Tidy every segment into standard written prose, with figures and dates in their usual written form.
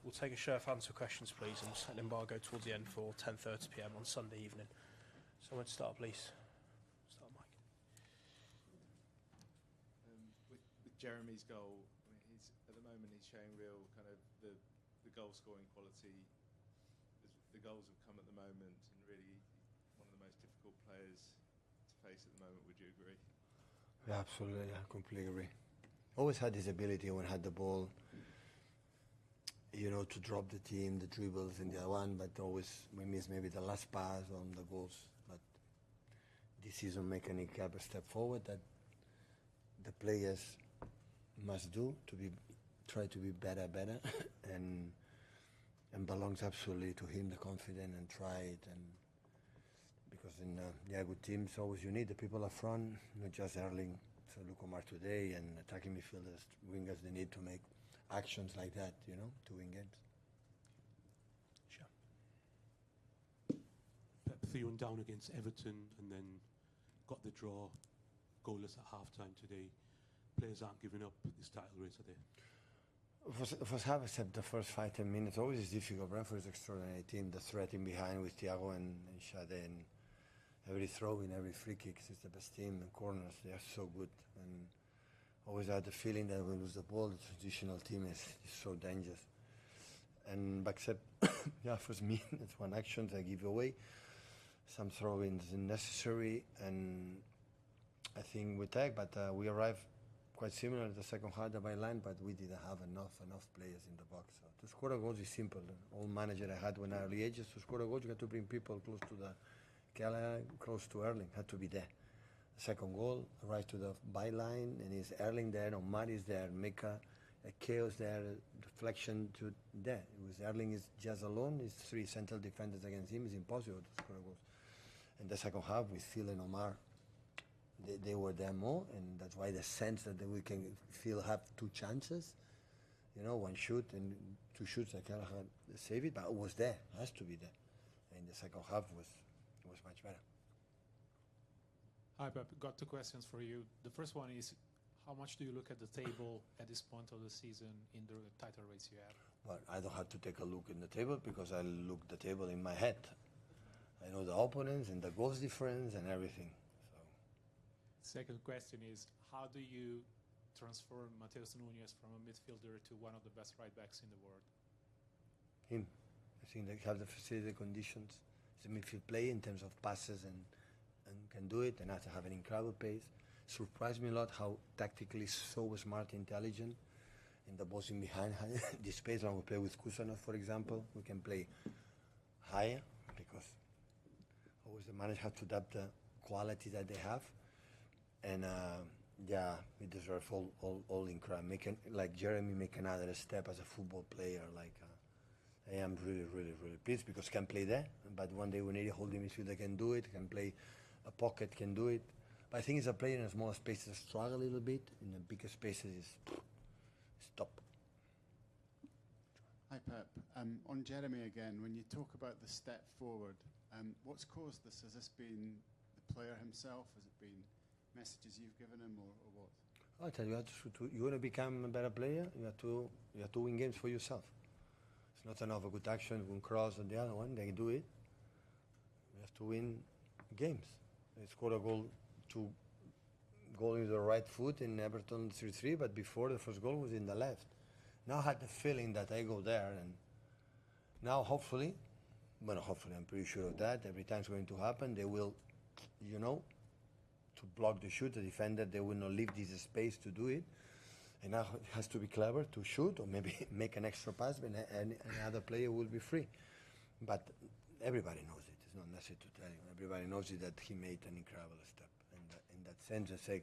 We'll take a show of hands for questions, please, and we'll set an embargo towards the end for 10:30 p.m. on Sunday evening. Someone to start, please. Start, Mike. With Jeremy's goal, I mean, at the moment he's showing real kind of the goal scoring quality. The goals have come at the moment, and really one of the most difficult players to face at the moment. Would you agree? Yeah, absolutely. I completely agree. Always had this ability when I had the ball, to drop the team, the dribbles in the other one, but always we miss maybe the last pass on the goals. But this season making a step forward that the players must do to try to be better, and belongs absolutely to him, the confidence, and try it. And because in good teams, always you need the people up front, not just Erling. So look Omar today, and attacking midfielders, wingers, they need to make actions like that, to win games. Sure. Pep 3-1 down against Everton, and then got the draw, goalless at half-time today. Players aren't giving up this title race, are they? First half, except the first 5-10 minutes, always is difficult. Brentford is an extraordinary team. The threat in behind with Thiago and Shade, and every throw in, every free kick is the best team. And corners, they are so good. And always had the feeling that when we lose the ball, the traditional team is so dangerous. But except, first minutes, one actions I give away. Some throw-ins necessary, and I think we tag, but we arrived quite similar to the second half, the byline, but we didn't have enough players in the box. So to score a goal is simple. All manager I had when early ages, to score a goal, you got to bring people close to the Gallagher, close to Erling, had to be there. The second goal, right to the byline, and is Erling there, Omar is there, make a chaos there, deflection to there. It was Erling is just alone, it's 3 central defenders against him, it's impossible to score a goal. In the second half, with Phil and Omar, they were there more, and that's why the sense that we can feel have 2 chances, one shoot and 2 shoots that Gallagher save it, but it was there, it has to be there. And the second half was much better. Hi, Pep. Got 2 questions for you. The first one is, how much do you look at the table at this point of the season in the title race you have? Well, I don't have to take a look in the table because I look the table in my head. I know the opponents and the goals difference and everything. So. Second question is, how do you transform Mateus Nunes from a midfielder to one of the best right backs in the world? Him. I think they have the facility, conditions. He's a midfield player in terms of passes and can do it, and has to have an incredible pace. Surprised me a lot how tactically so smart, intelligent, and the balls in behind the space. When we play with Kusanov, for example, we can play higher because always the manager has to adapt the quality that they have, and we deserve all incredible. Like Jeremy make another step as a football player. I am really, really, really pleased because he can play there, but one day we need a holding midfielder can do it, can play a pocket, can do it. But I think he's a player in a smaller spaces struggle a little bit. In the bigger spaces, is top. Hi Pep. On Jeremy again, when you talk about the step forward, what's caused this? Has this been the player himself? Has it been messages you've given him, or what? I tell you, you want to become a better player, you have to win games for yourself. It's not enough a good action, one cross and the other one, they do it. You have to win games. They scored a goal in the right foot in Everton 3-3, but before the first goal was in the left. Now I had the feeling that I go there, and now hopefully, I'm pretty sure of that, every time it's going to happen, they will, to block the shoot, the defender, they will not leave this space to do it. And now it has to be clever to shoot or maybe make an extra pass, but another player will be free. But everybody knows it. It's not necessary to tell you. Everybody knows it that he made an incredible step. And in that sense, I say,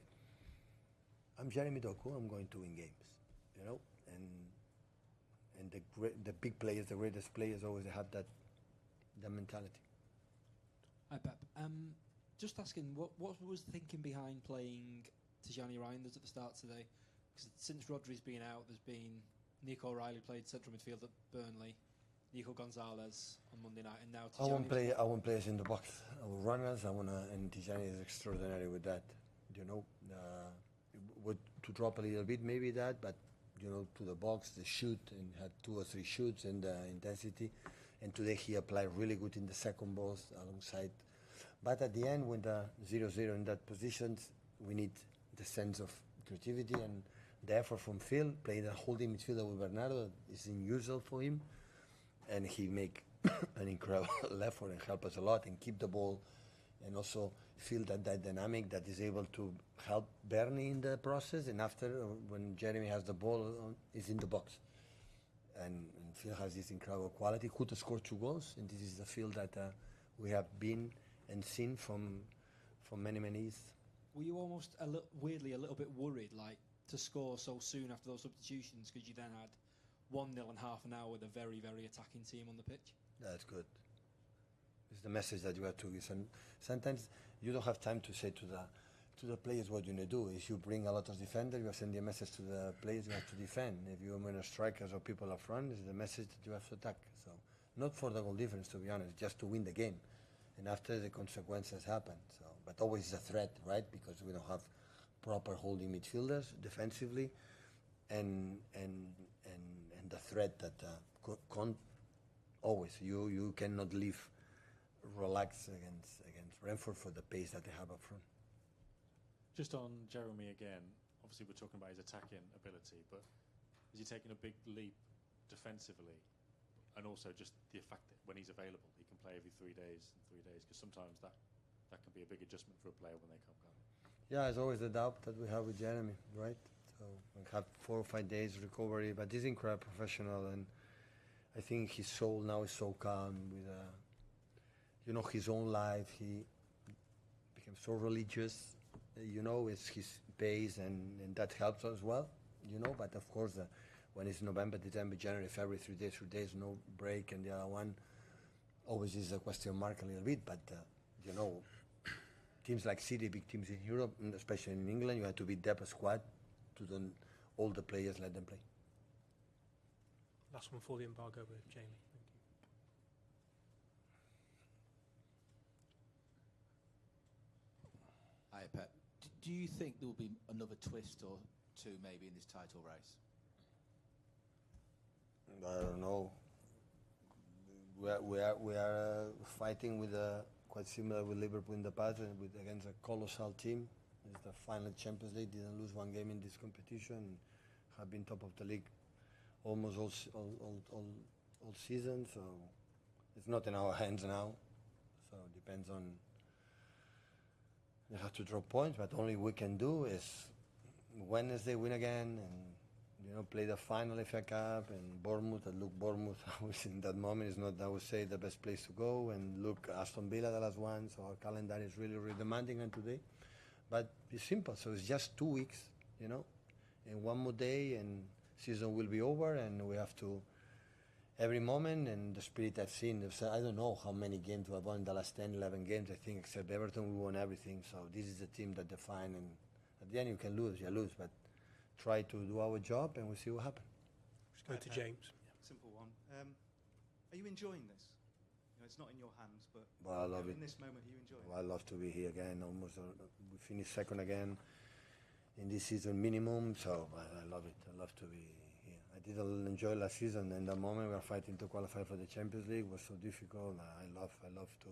I'm Jeremy Doku, I'm going to win games, And the big players, the greatest players, always have that mentality. Hi, Pep. Just asking, what was the thinking behind playing Tijani Reinders at the start today? Because since Rodri's been out, there's been Nico O'Reilly played central midfield at Burnley, Nico Gonzalez on Monday night, and now Tijani. I won't play us in the box. I will run us. And Tijani is extraordinary with that. To drop a little bit, maybe that, but to the box, the shoot, and had 2 or 3 shoots and the intensity. And today he applied really good in the second balls alongside. But at the end, when the 0-0 in that positions, we need the sense of creativity and the effort from Phil, playing a holding midfielder with Bernardo is unusual for him. And he make an incredible effort and help us a lot and keep the ball and also feel that dynamic that is able to help Bernie in the process. And after, when Jeremy has the ball, is in the box. And Phil has this incredible quality. Could have scored 2 goals, and this is the field that we have been and seen from many years. Were you almost weirdly a little bit worried, like, to score so soon after those substitutions, because you then had 1-0 in half an hour with a very, very attacking team on the pitch? That's good. It's the message that you have to give. And sometimes you don't have time to say to the players what you need to do. If you bring a lot of defenders, you are sending a message to the players you have to defend. If you are strikers or people up front, it's the message that you have to attack. So not for the goal difference, to be honest, just to win the game. And after the consequences happen. So, but always a threat, right? Because we don't have proper holding midfielders defensively, and the threat that always you cannot leave relaxed against Brentford for the pace that they have up front. Just on Jeremy again, obviously we're talking about his attacking ability, but is he taking a big leap defensively? And also just the fact that when he's available, he can play every 3 days, because sometimes that can be a big adjustment for a player when they come back. Yeah, it's always the doubt that we have with Jeremy, right? So we have 4 or 5 days recovery, but he's incredible professional, and I think his soul now is so calm with, his own life. He became so religious, it's his pace, and that helps as well, But of course, when it's November, December, January, February, 3 days, no break, and the other one always is a question mark a little bit. But teams like City, big teams in Europe, and especially in England, you have to be depth a squad to then all the players let them play. Last one for the embargo with Jamie. Thank you. Hi, Pep. Do you think there will be another twist or two maybe in this title race? I don't know. We are fighting with quite similar with Liverpool in the past, and against a colossal team. It's the final Champions League. Didn't lose 1 game in this competition. Have been top of the league almost all season. So it's not in our hands now. So it depends on. You have to draw points, but only we can do is Wednesday win again and play the final FA Cup and Bournemouth. And look, Bournemouth in that moment is not, I would say, the best place to go. And look, Aston Villa, the last one. So our calendar is really, really demanding on today. But it's simple. So it's just 2 weeks, and 1 more day, and season will be over, and we have to every moment. And the spirit I've seen, I don't know how many games we have won in the last 10, 11 games. I think except Everton, we won everything. So this is the team that define. And at the end, you can lose, but try to do our job, and we'll see what happens. Just go to James. Simple one. Are you enjoying this? It's not in your hands, but well, I love it. In this moment, are you enjoying it? Well, I love to be here again. Almost, we finished second again in this season minimum, so I love it. I love to be here. I didn't enjoy last season. In the moment we were fighting to qualify for the Champions League, it was so difficult. I love to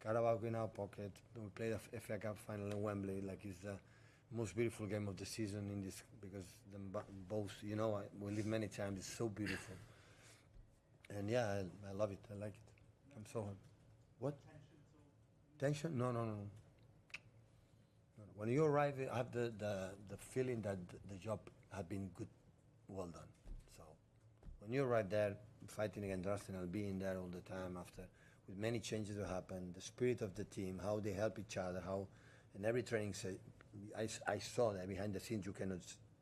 Carabao in our pocket. We played a FA Cup final in Wembley, like it's the most beautiful game of the season in this, because both, we live many times. It's so beautiful, and yeah, I love it. I like it. I'm so happy. What? Tension? No. When you arrive, I have the feeling that the job had been good, well done. So when you arrive there, fighting against Arsenal, being there all the time after, with many changes that happen, the spirit of the team, how they help each other, how in every training, I saw that behind the scenes you cannot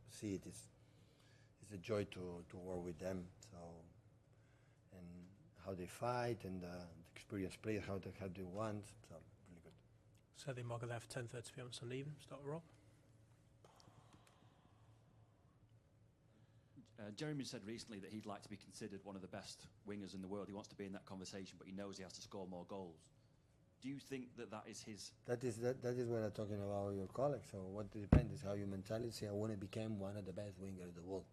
see it. It's a joy to work with them. So, and how they fight, and the experienced players, how they want. So really good. So the embargo there for 10:30 p.m. on Sunday evening. Start with Rob. Jeremy said recently that he'd like to be considered one of the best wingers in the world. He wants to be in that conversation, but he knows he has to score more goals. Do you think that is his? That is when I'm talking about your colleagues. So what depends is how your mentality. I want to become one of the best wingers in the world.